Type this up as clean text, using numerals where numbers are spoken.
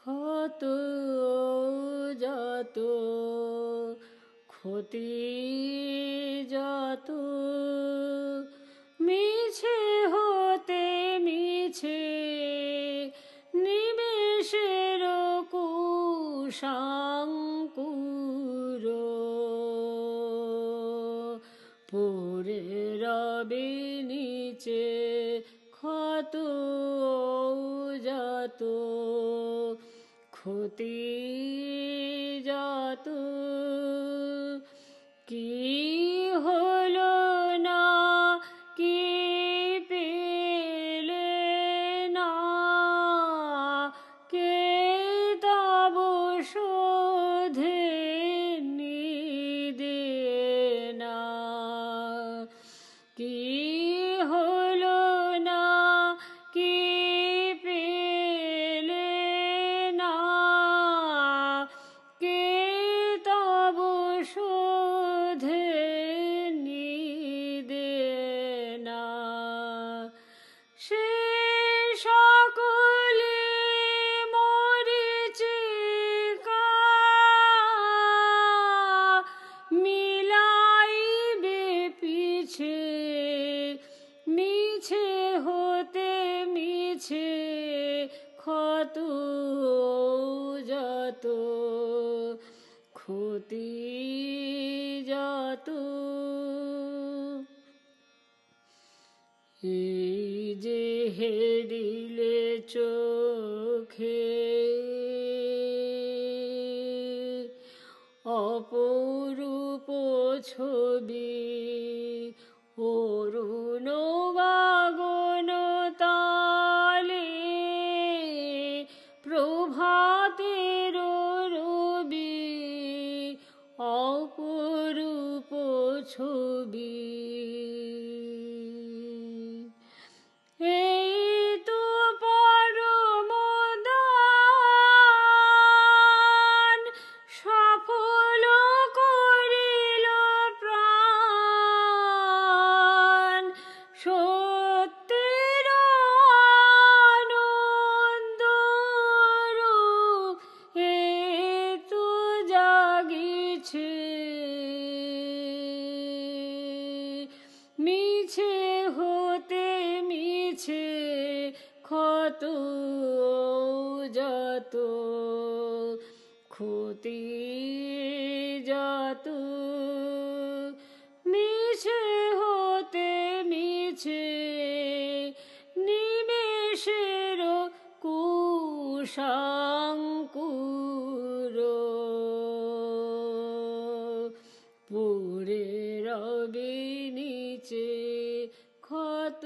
ক্ষত যত ক্ষতি যত মিছে হতে মিছে নিমেষের কুশাঙ্কুর পড়ে রবে নিচে ক্ষত যত ক্ষতি যত কি হলো না কি পেলে না কে তব শোধে নিদে না কি হলো না কি পেলে না কে তব শোধে নিদে না সে সকলে মরিচিকা মিলাইবে পিছে মিছে হতে মিছে ক্ষত যত ক্ষতি যত এই যে হেরিলে চোখে অপরূপ ছবি অরুণ গগন তালে প্রভাতের রবি অপরূপ ছবি এই তো পরম দান সফল করিল প্রাণ সত্যের আনন্দ রূপ এই তো জাগিছে মিছে হতে মিছে ক্ষত যত ক্ষতি যত মিছে হতে মিছে নিমেষের কুশাঙ্কুর পড়ে রবে নিচে ক্ষত